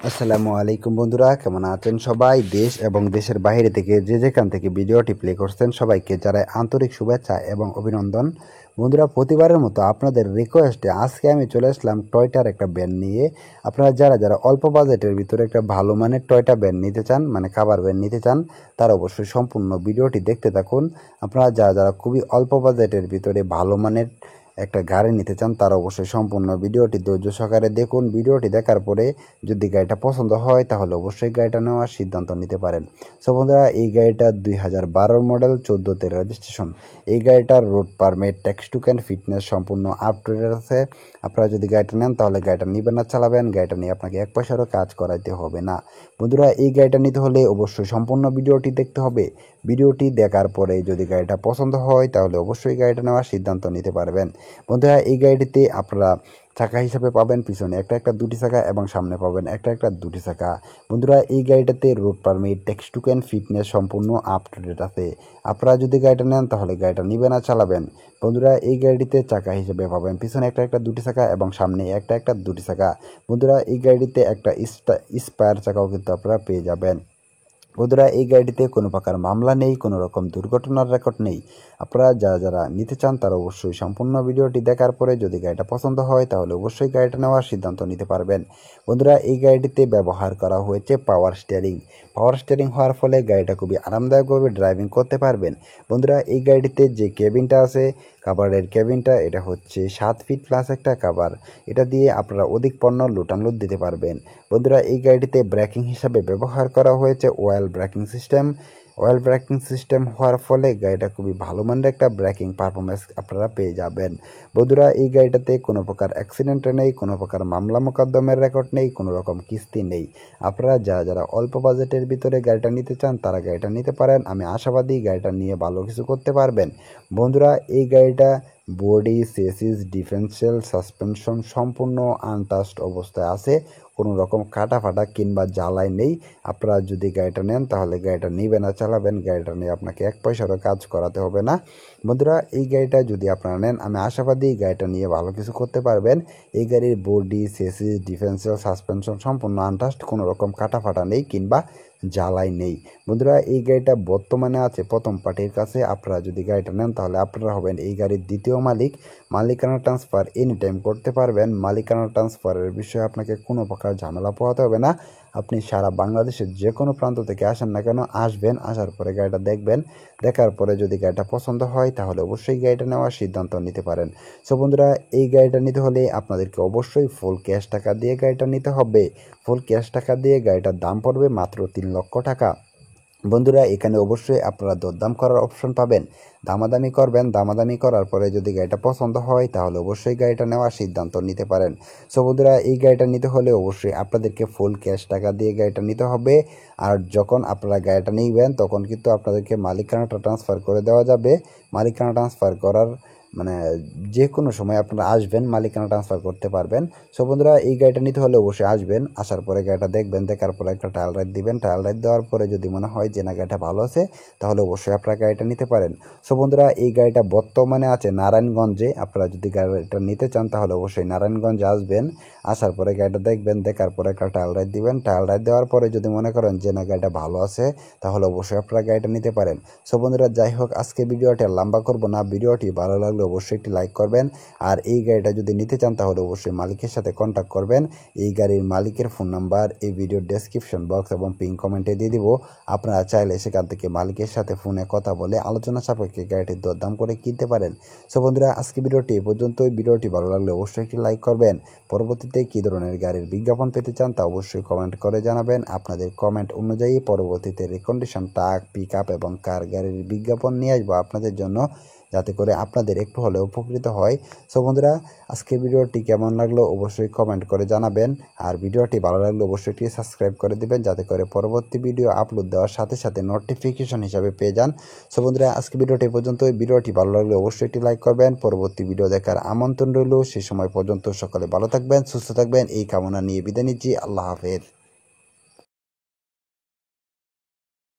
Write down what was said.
আসসালামু আলাইকুম বন্ধুরা, কেমন আছেন সবাই? দেশ এবং দেশের বাইরে থেকে যে যেখান থেকে ভিডিওটি প্লে করছেন সবাইকে জানাই আন্তরিক শুভেচ্ছা এবং অভিনন্দন। বন্ধুরা, প্রতিবারের মতো আপনাদের রিকোয়েস্টে আজকে আমি চলে আসলাম টয়টার একটা ব্যান্ড নিয়ে। আপনারা যারা যারা অল্প বাজেটের ভিতরে একটা ভালো মানের টয়টা ব্যান্ড নিতে চান, মানে খাবার ব্যান্ড নিতে চান, তারা অবশ্যই সম্পূর্ণ ভিডিওটি দেখতে থাকুন। আপনারা যারা যারা খুবই অল্প বাজেটের ভিতরে ভালো মানের একটা গাড়ি নিতে চান তারা অবশ্যই সম্পূর্ণ ভিডিওটি ধৈর্য সহকারে দেখুন। ভিডিওটি দেখার পরে যদি গাড়িটা পছন্দ হয় তাহলে অবশ্যই গাড়িটা নেওয়ার সিদ্ধান্ত নিতে পারেন। সো বন্ধুরা, এই গাড়িটা 2012 মডেল, 14তে রেজিস্ট্রেশন। এই গাড়িটার road permit, tax token, fitness সম্পূর্ণ আপ টু ডেট আছে। আপনারা যদি গাড়িটা নেন তাহলে গাড়িটা নিবেন না চালাবেন, গাড়িটা নিয়ে আপনাকে এক পয়সারও কাজ করাইতে হবে না। বন্ধুরা, এই গাড়িটা নিতে হলে অবশ্যই সম্পূর্ণ ভিডিওটি দেখতে হবে। ভিডিওটি দেখার পরে যদি গাড়িটা পছন্দ হয় তাহলে অবশ্যই গাড়িটা নেওয়ার সিদ্ধান্ত নিতে পারবেন। বন্ধুরা, এই গাড়িটিতে আপনারা চাকা হিসাবে পাবেন পিছনে একটা একটা দুটি চাকা এবং সামনে পাবেন একটা একটা দুটি চাকা। বন্ধুরা, এই গাড়িটাতে road permit, tax token, fitness সম্পূর্ণ আপ টু ডেট আছে। আপনারা যদি গাড়িটা নেন তাহলে গাড়িটা নিবেন আর চালাবেন। বন্ধুরা, এই গাড়িটিতে চাকা হিসেবে পাবেন পিছনে একটা একটা দুটি চাকা এবং সামনে একটা একটা দুটি চাকা। বন্ধুরা, এই গাড়িটিতে একটা স্পায়ার চাকাও কিন্তু আপনারা পেয়ে যাবেন। বন্ধুরা, এই গাড়িটিতে কোনো প্রকার মামলা নেই, কোনো রকম দুর্ঘটনার রেকর্ড নেই। আপনারা যারা যারা নিতে চান তারা অবশ্যই সম্পূর্ণ ভিডিওটি দেখার পরে যদি গাড়িটা পছন্দ হয় তাহলে অবশ্যই গাড়িটা নেওয়ার সিদ্ধান্ত নিতে পারবেন। বন্ধুরা, এই গাড়িটিতে ব্যবহার করা হয়েছে পাওয়ার স্টিয়ারিং। পাওয়ার স্টিয়ারিং হওয়ার ফলে গাড়িটা খুবই আরামদায়কভাবে ড্রাইভিং করতে পারবেন। বন্ধুরা, এই গাড়িটিতে যে কেবিনটা আছে, কাভারের কেবিনটা, এটা হচ্ছে 7 ফিট প্লাস একটা কাভার। এটা দিয়ে আপনারা অধিক পণ্য লুটানলুট দিতে পারবেন। বন্ধুরা, এই গাড়িটিতে ব্রেকিং হিসাবে ব্যবহার করা হয়েছে oil braking system. Oil braking system হওয়ার ফলে গাড়িটা খুবই ভালো মানের একটা ব্রেকিং পারফরমেন্স আপনারা পেয়ে যাবেন। বন্ধুরা, এই গাড়িটাতে কোনো প্রকার অ্যাক্সিডেন্ট নেই, কোনো প্রকার মামলা মোকদ্দমের রেকর্ড নেই, কোনো রকম কিস্তি নেই। আপনারা যারা যারা অল্প বাজেটের ভিতরে গাড়িটা নিতে চান তারা গাড়িটা নিতে পারেন। আমি আশাবাদী গাড়িটা নিয়ে ভালো কিছু করতে পারবেন। বন্ধুরা, এই গাড়িটা বডি, চেসিস, ডিফারেন্সিয়াল, সাসপেনশন সম্পূর্ণ আনটাচড অবস্থায় আছে। কোনো রকম কাটা ফাটা কিংবা জ্বালাই নেই। আপনারা যদি গাড়িটা নেন তাহলে গাড়িটা নিবেন আর চালাবেন, গাড়িটা নিয়ে আপনাকে এক পয়সারও কাজ করাতে হবে না। বন্ধুরা, এই গাড়িটা যদি আপনারা নেন আমি আশাবাদী গাড়িটা নিয়ে ভালো কিছু করতে পারবেন। এই গাড়ির বডি, চেসিস, ডিফারেন্সিয়াল, সাসপেনশন সম্পূর্ণ আনটাচড, কোনো রকম কাটা ফাটা নেই কিংবা জ্বালাই নেই। বন্ধুরা, এই গাড়িটা বর্তমানে আছে প্রথম পার্টির কাছে। আপনারা যদি গাড়িটা নেন তাহলে আপনারা হবেন এই গাড়ির দ্বিতীয় মালিক। মালিকানা ট্রান্সফার এনি টাইম করতে পারবেন। মালিকানা ট্রান্সফারের বিষয়ে আপনাকে কোনো প্রকার ঝামেলা পোহাতে হবে না। আপনি সারা বাংলাদেশের যে কোনো প্রান্ত থেকে আসেন না কেন, আসবেন, আসার পরে গাড়িটা দেখবেন, দেখার পরে যদি গাড়িটা পছন্দ হয় তাহলে অবশ্যই গাড়িটা নেওয়ার সিদ্ধান্ত নিতে পারেন। সো বন্ধুরা, এই গাড়িটা নিতে হলে আপনাদেরকে অবশ্যই ফুল ক্যাশ টাকা দিয়ে গাড়িটা নিতে হবে। ফুল ক্যাশ টাকা দিয়ে গাড়িটার দাম পড়বে মাত্র 3 লক্ষ টাকা। বন্ধুরা, এখানে অবশ্যই আপনারা দরদাম করার অপশন পাবেন। দামাদামি করবেন, দামাদামি করার পরে যদি গাড়িটা পছন্দ হয় তাহলে অবশ্যই গাড়িটা নেওয়ার সিদ্ধান্ত নিতে পারেন। সো বন্ধুরা, এই গাড়িটা নিতে হলে অবশ্যই আপনাদেরকে ফুল ক্যাশ টাকা দিয়ে গাড়িটা নিতে হবে। আর যখন আপনারা গাড়িটা নিবেন তখন কিন্তু আপনাদেরকে মালিকানাটা ট্রান্সফার করে দেওয়া যাবে। মালিকানা ট্রান্সফার করার মানে যে কোনো সময় আপনারা আসবেন, মালিকানা ট্রান্সফার করতে পারবেন। সো বন্ধুরা, এই গাড়িটা নিতে হলে অবশ্যই আসবেন, আসার পরে গাড়িটা দেখবেন, দেখার পরে একটা ট্রায়াল রাইড দিবেন। ট্রায়াল রাইড দেওয়ার পরে যদি মনে হয় যে না গাড়িটা ভালো আছে তাহলে অবশ্যই আপনারা গাড়িটা নিতে পারেন। সো বন্ধুরা, এই গাড়িটা বর্তমানে আছে নারায়ণগঞ্জে। আপনারা যদি গাড়িটা নিতে চান তাহলে অবশ্যই নারায়ণগঞ্জে আসবেন, আসার পরে গাড়িটা দেখবেন, দেখার পরে একটা ট্রায়াল রাইড দিবেন। ট্রায়াল রাইড দেওয়ার পরে যদি মনে করেন যে না গাড়িটা ভালো আছে তাহলে অবশ্যই আপনারা গাড়িটা নিতে পারেন। সো বন্ধুরা, যাই হোক, আজকে ভিডিওটি আর লম্বা করবো না। ভিডিওটি ভালো লাগলে অবশ্যই একটি লাইক করবেন। আর এই গাড়িটা যদি নিতে চান তাহলে অবশ্যই মালিকের সাথে কন্ট্যাক্ট করবেন। এই গাড়ির মালিকের ফোন নাম্বার এই ভিডিওর ডেসক্রিপশন বক্স এবং পিন কমেন্টে দিয়ে দিব। আপনারা চাইলে সেখান থেকে মালিকের সাথে ফোনে কথা বলে আলোচনা সাপেক্ষে গাড়িটির দরদাম করে কিনতে পারেন। সো বন্ধুরা, আজকে ভিডিওটি এই পর্যন্তই। ভিডিওটি ভালো লাগলে অবশ্যই একটি লাইক করবেন। পরবর্তীতে কী ধরনের গাড়ির বিজ্ঞাপন পেতে চান তা অবশ্যই কমেন্ট করে জানাবেন। আপনাদের কমেন্ট অনুযায়ী পরবর্তীতে রিকন্ডিশন, ট্রাক, পিক আপ এবং কার গাড়ির বিজ্ঞাপন নিয়ে আসবো আপনাদের জন্য, যাতে করে আপনাদের একটু হলেও উপকৃত হয়। সো বন্ধুরা, আজকে ভিডিওটি কেমন লাগলো অবশ্যই কমেন্ট করে জানাবেন। আর ভিডিওটি ভালো লাগলে অবশ্যই একটি সাবস্ক্রাইব করে দিবেন, যাতে করে পরবর্তী ভিডিও আপলোড দেওয়ার সাথে সাথে নোটিফিকেশন হিসাবে পেয়ে যান। সো বন্ধুরা, আজকে ভিডিওটি পর্যন্ত। ভিডিওটি ভালো লাগলে অবশ্যই একটি লাইক করবেন। পরবর্তী ভিডিও দেখার আমন্ত্রণ রইল। সেই সময় পর্যন্ত সকলে ভালো থাকবেন, সুস্থ থাকবেন এই কামনা নিয়ে বিদায় নিচ্ছি। আল্লাহ হাফেজ।